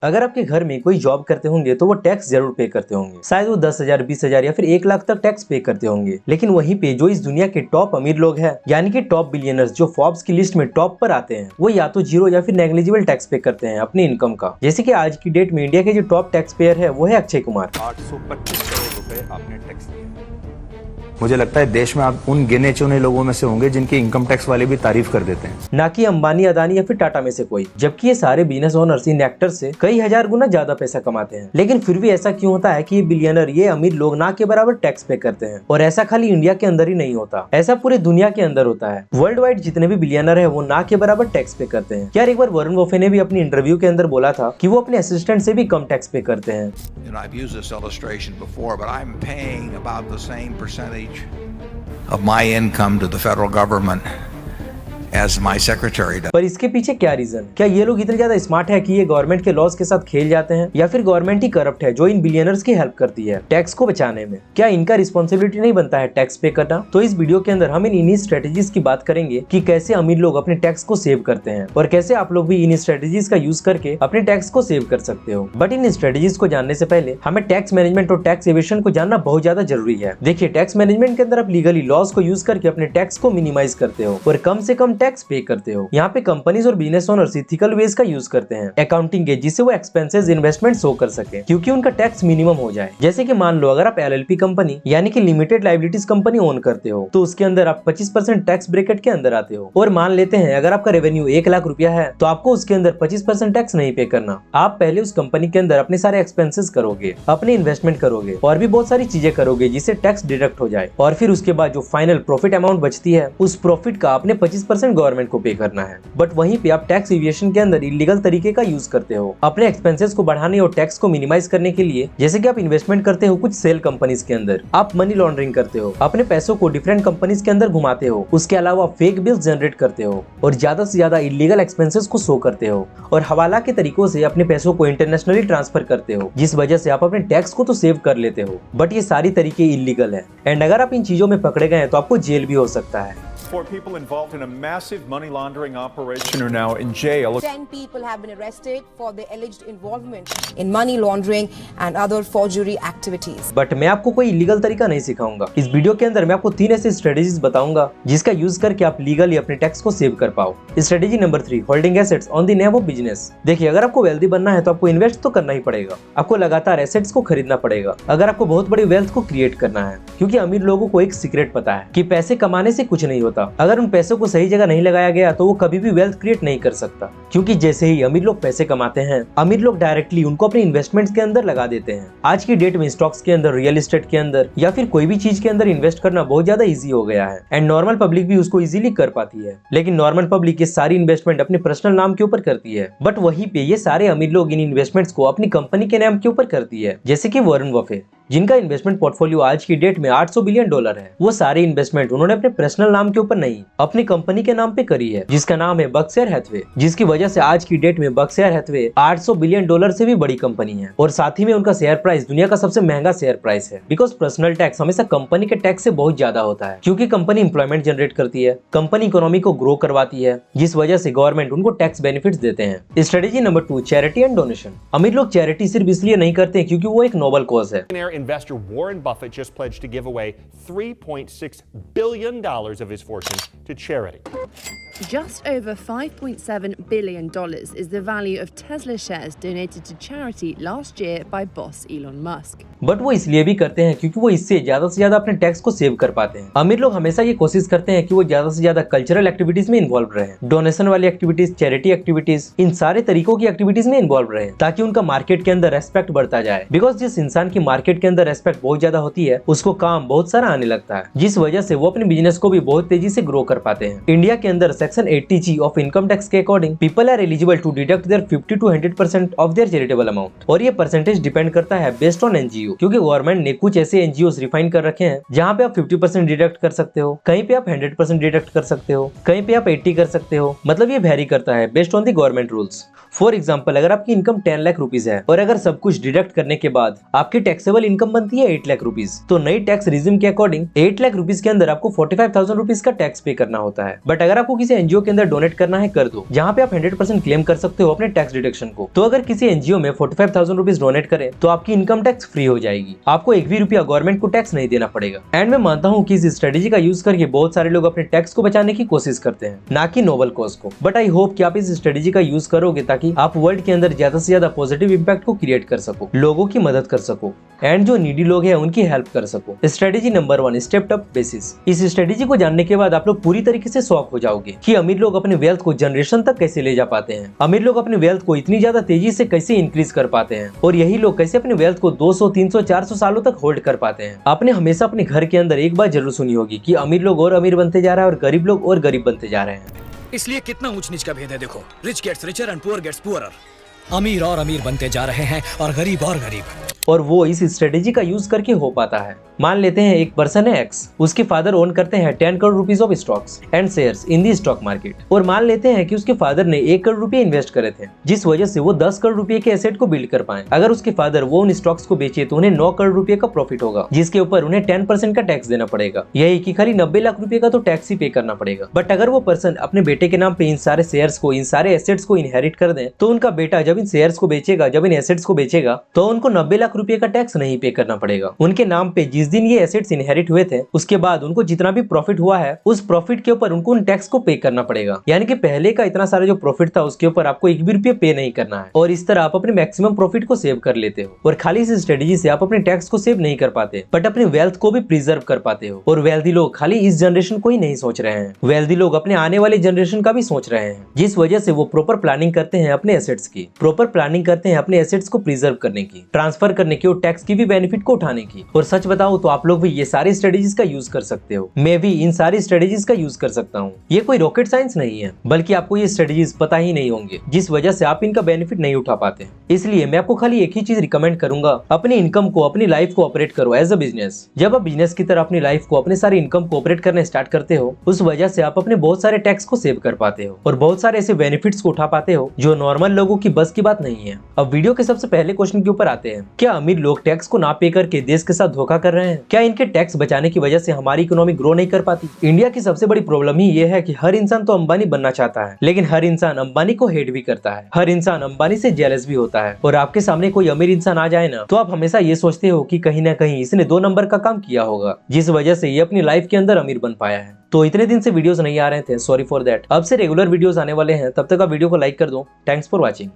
अगर आपके घर में कोई जॉब करते होंगे तो वो टैक्स जरूर पे करते होंगे। शायद वो 10,000, 20,000 या फिर 1 लाख तक टैक्स पे करते होंगे। लेकिन वहीं पे जो इस दुनिया के टॉप अमीर लोग हैं, यानी कि टॉप बिलियनर्स जो फोर्ब्स की लिस्ट में टॉप पर आते हैं, वो या तो जीरो या फिर नेग्लिजिबल टैक्स पे करते हैं अपनी इनकम का। जैसे कि आज की डेट में इंडिया के जो टॉप टैक्स पेयर है वो है अक्षय कुमार। 825 करोड़ रुपए आपने टैक्स दिए। मुझे लगता है देश में आप उन गिने चुने लोगों में से होंगे जिनके इनकम टैक्स वाले भी तारीफ कर देते हैं, ना कि अंबानी, अदानी या फिर टाटा में से कोई। जबकि ये सारे बिजनेस ओनर्स इन एक्टर से कई हजार गुना ज्यादा पैसा कमाते हैं। लेकिन फिर भी ऐसा क्यों होता है कि ये बिलियनर, ये अमीर लोग ना के बराबर टैक्स पे करते हैं? और ऐसा खाली इंडिया के अंदर ही नहीं होता, ऐसा पूरे दुनिया के अंदर होता है। वर्ल्ड वाइड जितने भी बिलियनर है वो ना के बराबर टैक्स पे करते हैं। यार एक बार वरुण बफे ने भी अपनी इंटरव्यू के अंदर बोला था कि वो अपने असिस्टेंट से भी कम टैक्स पे करते हैं। I've used this illustration before, but I'm paying about the same percentage of my income to the federal government as my secretary does. पर इसके पीछे क्या रीजन? क्या ये लोग इतने ज्यादा स्मार्ट है कि ये गवर्नमेंट के लॉज के साथ खेल जाते हैं, या फिर गवर्नमेंट ही करप्ट है जो इन बिलियनर्स की हेल्प करती है टैक्स को बचाने में? क्या इनका रिस्पॉन्सिबिलिटी नहीं बनता है टैक्स पे करना? तो इस वीडियो के अंदर हम इन्हीं स्ट्रेटेजीज की बात करेंगे कि कैसे अमीर लोग अपने टैक्स को सेव करते हैं और कैसे आप लोग भी इन स्ट्रेटेजीज का यूज करके अपने टैक्स को सेव कर सकते हो। बट इन स्ट्रेटेजीज को जानने से पहले हमें टैक्स मैनेजमेंट और टैक्स एवेशन को जानना बहुत ज्यादा जरूरी है। देखिए, टैक्स मैनेजमेंट के अंदर आप लीगली लॉज को यूज करके अपने टैक्स को मिनिमाइज करते हो और कम से कम टैक्स पे करते हो। यहाँ पे कंपनीज और बिजनेस ओनर्स इथिकल वेज का यूज करते हैं अकाउंटिंग के, जिससे वो एक्सपेंसेस, इन्वेस्टमेंट शो कर सके क्योंकि उनका टैक्स मिनिमम हो जाए। जैसे कि मान लो अगर आप एलएलपी कंपनी यानी कि लिमिटेड लायबिलिटीज कंपनी ओन करते हो तो उसके अंदर आप 25% टैक्स ब्रैकेट के अंदर आते हो। और मान लेते हैं अगर आपका रेवेन्यू 1 लाख रुपया है तो आपको उसके अंदर 25% टैक्स नहीं पे करना। आप पहले उस कंपनी के अंदर अपने सारे एक्सपेंसेस करोगे, अपने इन्वेस्टमेंट करोगे और भी बहुत सारी चीजें करोगे जिससे टैक्स डिडक्ट हो जाए। और फिर उसके बाद जो फाइनल प्रॉफिट अमाउंट बचती है उस प्रॉफिट का आपने 25% गवर्नमेंट को पे करना है। बट वहीं पे आप टैक्स एविएशन के अंदर इलीगल तरीके का यूज करते हो अपने एक्सपेंसेस को बढ़ाने और टैक्स को मिनिमाइज करने के लिए। जैसे कि आप इन्वेस्टमेंट करते हो कुछ सेल कंपनीज के अंदर, आप मनी लॉन्ड्रिंग करते हो, अपने पैसों को डिफरेंट कंपनीज के अंदर घुमाते हो, उसके अलावा फेक बिल्स जनरेट करते हो और ज्यादा से ज्यादा इलीगल एक्सपेंसेस को शो करते हो और हवाला के तरीकों से अपने पैसों को इंटरनेशनली ट्रांसफर करते हो, जिस वजह से आप अपने टैक्स को तो सेव कर लेते हो बट ये सारी तरीके इलीगल है। एंड अगर आप इन चीजों में पकड़े गए तो आपको जेल भी हो सकता है। 4 people involved in a massive money laundering operation are now in jail. 10 people have been arrested for their alleged involvement in money laundering and other forgery activities. But मैं आपको कोई इलीगल तरीका नहीं सिखाऊंगा। इस वीडियो के अंदर मैं आपको 3 ऐसे स्ट्रेटेजीज बताऊंगा जिसका यूज करके आप लीगली अपने टैक्स को सेव कर पाओ। Strategy number 3, holding assets on the name of business. देखिए, अगर आपको वेल्दी बनना है तो आपको इन्वेस्ट तो करना ही पड़ेगा, आपको लगातार एसेट्स को खरीदना पड़ेगा अगर आपको बहुत बड़ी वेल्थ को क्रिएट करना है। क्योंकि अमीर लोगों को एक सीक्रेट पता है कि पैसे कमाने से कुछ नहीं होता, अगर उन पैसों को सही जगह नहीं लगाया गया तो वो कभी भी वेल्थ क्रिएट नहीं कर सकता। क्योंकि जैसे ही अमीर लोग पैसे कमाते हैं, अमीर लोग डायरेक्टली उनको अपने इन्वेस्टमेंट्स के अंदर लगा देते हैं। आज की डेट में स्टॉक्स के अंदर, रियल एस्टेट के अंदर या फिर कोई भी चीज के अंदर इन्वेस्ट करना बहुत ज्यादा इजी हो गया है एंड नॉर्मल पब्लिक भी उसको इजीली कर पाती है। लेकिन नॉर्मल पब्लिक ये सारी इन्वेस्टमेंट अपने पर्सनल नाम के ऊपर करती है, बट वहीं पे ये सारे अमीर लोग इन इन्वेस्टमेंट्स को अपनी कंपनी के नाम के ऊपर करती है। जैसे कि वरुण बफे, जिनका इन्वेस्टमेंट पोर्टफोलियो आज की डेट में $800 बिलियन है, वो सारे इन्वेस्टमेंट उन्होंने अपने पर्सनल नाम के ऊपर नहीं, अपनी कंपनी के नाम पे करी है जिसका नाम है बर्कशायर हैथवे, जिसकी वजह से आज की डेट में बर्कशायर हैथवे $800 बिलियन से भी बड़ी कंपनी है और साथ ही में उनका शेयर प्राइस दुनिया का सबसे महंगा शेयर प्राइस है। बिकॉज पर्सनल टैक्स हमेशा कंपनी के टैक्स से बहुत ज्यादा होता है, क्योंकि कंपनी एम्प्लॉयमेंट जनरेट करती है, कंपनी इकोनॉमी को ग्रो करवाती है, जिस वजह से गवर्नमेंट उनको टैक्स बेनिफिट्स देते हैं। Strategy number 2, charity and donation. अमीर लोग चैरिटी सिर्फ इसलिए नहीं करते क्योंकि वो एक नोबल कॉज है। Investor Warren Buffett just pledged to give away $3.6 billion of his fortune to charity. Just over $5.7 billion is the value of Tesla shares donated to charity last year by boss Elon Musk. But वो इसलिए भी करते हैं क्योंकि वो इससे ज्यादा से ज्यादा अपने टैक्स को सेव कर पाते हैं। अमीर लोग हमेशा ये कोशिश करते हैं कि वो ज्यादा से ज्यादा कल्चरल एक्टिविटीज में इन्वॉल्व रहे, डोनेशन वाली एक्टिविटीज, चैरिटी एक्टिविटीज, इन सारे तरीकों की एक्टिविटीज में इन्वॉल्व रहे ताकि उनका मार्केट के अंदर रेस्पेक्ट बढ़ता जाए। बिकॉज जिस इंसान की मार्केट के अंदर रेस्पेक्ट बहुत ज्यादा होती है उसको काम बहुत सारा आने लगता है, जिस वजह से वो अपने बिजनेस को भी बहुत तेजी से ग्रो कर पाते हैं। इंडिया के अंदर section 80G of income tax के according people are eligible to deduct their 50 to 100% of their charitable amount, और ये परसेंटेज डिपेंड करता है बेस्ड ऑन एनजीओ, क्योंकि गवर्नमेंट ने कुछ ऐसे एनजीओ रिफाइन कर रखे हैं जहाँ पे आप 50% डिडक्ट कर सकते हो, कहीं पे आप 100% डिडक्ट कर सकते हो, कहीं पे आप 80 कर सकते हो। मतलब ये वेरी करता है based on the government rules. For example, अगर आपकी इनकम 10 लाख रुपीज है और अगर सब कुछ डिडक्ट करने के बाद आपकी टैक्सेबल इनकम बनती है 8 लाख रुपीज, तो नई टैक्स रिजिम के अकॉर्डिंग 8 लाख रुपीज के अंदर आपको 45,000 रुपीज का टैक्स पे करना होता है। बट अगर आपको किसी एनजीओ के अंदर डोनेट करना है कर दो, जहाँ पे आप 100% क्लेम कर सकते हो अपने टैक्स डिडक्शन को। तो अगर किसी एनजीओ में 45,000 रुपीज डोनेट करें तो आपकी इनकम टैक्स फ्री हो जाएगी, आपको एक भी रुपया गवर्नमेंट को टैक्स नहीं देना पड़ेगा। एंड मैं मानता हूँ कि इस स्ट्रेटेजी का यूज करके बहुत सारे लोग अपने टैक्स को बचाने की कोशिश करते हैं, ना कि नोबल कॉज को। बट आई होप कि आप इस स्ट्रेटेजी का यूज करोगे ताकि आप वर्ल्ड के अंदर ज्यादा से ज्यादा पॉजिटिव इंपैक्ट को क्रिएट कर सको, लोगों की मदद कर सको एंड जो नीडी लोग हैं उनकी हेल्प कर सको। Strategy number 1, stepped up basis. इस स्ट्रेटेजी को जानने के बाद आप लोग पूरी तरीके से शॉक हो जाओगे कि अमीर लोग अपने वेल्थ को जनरेशन तक कैसे ले जा पाते हैं, अमीर लोग अपने वेल्थ को इतनी ज्यादा तेजी से कैसे इंक्रीज कर पाते हैं, और यही लोग कैसे अपने वेल्थ को 200, 300, 400 सालों तक होल्ड कर पाते हैं। आपने हमेशा अपने घर के अंदर एक बात जरूर सुनी होगी कि अमीर लोग और अमीर बनते जा रहा है और गरीब लोग और गरीब बनते जा रहे हैं। इसलिए कितना ऊंच नीच का भेद है देखो, rich gets richer and poor gets poorer. अमीर और अमीर बनते जा रहे हैं और गरीब, और वो इस स्ट्रेटेजी का यूज करके हो पाता है। मान लेते हैं एक पर्सन है एक्स, उसके फादर ओन करते हैं 10 crore rupees of stocks and shares in the stock market, और मान लेते हैं कि उसके फादर ने 1 करोड़ रुपए इन्वेस्ट करे थे, जिस वजह से वो 10 करोड़ रुपए के एसेट को बिल्ड कर पाए। अगर उसके फादर वो उन स्टॉक्स को बेचे तो उन्हें 9 करोड़ रुपए का प्रॉफिट होगा, जिसके ऊपर उन्हें 10% का टैक्स देना पड़ेगा। यही कि खाली 90 लाख रुपए का तो टैक्स ही पे करना पड़ेगा। बट अगर वो पर्सन अपने बेटे के नाम पे इन सारे शेयर्स को, इन सारे एसेट्स को इनहेरिट कर दे, तो उनका बेटा जब इन शेयर्स को बेचेगा, जब इन एसेट्स को बेचेगा, तो उनको 90 लाख रुपए का टैक्स नहीं पे करना पड़ेगा। उनके नाम पे जिस दिन ये एसेट्स इनहेरिट हुए थे, उसके बाद उनको जितना भी प्रॉफिट हुआ है, उस प्रॉफिट के ऊपर उनको उन टैक्स को पे करना पड़ेगा। यानी कि पहले का इतना सारा जो प्रॉफिट था उसके ऊपर आपको 1 भी रुपया पे नहीं करना है, और इस तरह आप अपने मैक्सिमम प्रॉफिट को सेव कर लेते हो। और खाली इस स्ट्रेटेजी से आप अपने टैक्स को सेव नहीं कर पाते, बट अपने वेल्थ को भी प्रिजर्व कर पाते हो। और वेल्दी लोग खाली इस जनरेशन को ही नहीं सोच रहे हैं, वेल्दी लोग अपने आने वाले जनरेशन का भी सोच रहे हैं, जिस वजह से वो प्रॉपर प्लानिंग करते हैं अपने एसेट्स की, प्रॉपर प्लानिंग करते हैं अपने एसेट्स को प्रिजर्व करने की, ट्रांसफर करने की और टैक्स की भी बेनिफिट को उठाने की। और सच बताऊं तो आप लोग भी ये सारी स्ट्रेटेजीज का यूज कर सकते हो, मैं भी इन सारी स्ट्रेटेजीज का यूज कर सकता हूँ। ये कोई रॉकेट साइंस नहीं है, बल्कि आपको ये स्ट्रेटेजीज पता ही नहीं होंगे, जिस वजह से आप इनका बेनिफिट नहीं उठा पाते। इसलिए मैं आपको खाली एक ही चीज रिकमेंड करूंगा, अपनी इनकम को, अपनी लाइफ को ऑपरेट करो एज अ बिजनेस। जब आप बिजनेस की तरह अपनी लाइफ को, अपने सारी इनकम को ऑपरेट करने स्टार्ट करते हो, उस वजह से आप अपने बहुत सारे टैक्स को सेव कर पाते हो और बहुत सारे ऐसे बेनिफिट्स को उठा पाते हो जो नॉर्मल लोगों की बस की बात नहीं है। अब वीडियो के सबसे पहले क्वेश्चन के ऊपर आते हैं, क्या अमीर लोग टैक्स को ना पे करके देश के साथ धोखा कर रहे हैं? क्या इनके टैक्स बचाने की वजह से हमारी इकोनॉमी ग्रो नहीं कर पाती? इंडिया की सबसे बड़ी प्रॉब्लम ही ये है कि हर इंसान तो अंबानी बनना चाहता है, लेकिन हर इंसान अंबानी को हेट भी करता है, हर इंसान अंबानी से जेलस भी होता है। और आपके सामने कोई अमीर इंसान आ जाए ना, तो आप हमेशा ये सोचते हो कि कहीं ना कहीं इसने 2 नंबर का काम किया होगा, जिस वजह से ये अपनी लाइफ के अंदर अमीर बन पाया है। तो इतने दिन से वीडियोस नहीं आ रहे थे, सॉरी फॉर दैट। अब से रेगुलर वीडियोस आने वाले हैं, तब तक आप वीडियो को लाइक कर दो। Thanks for watching.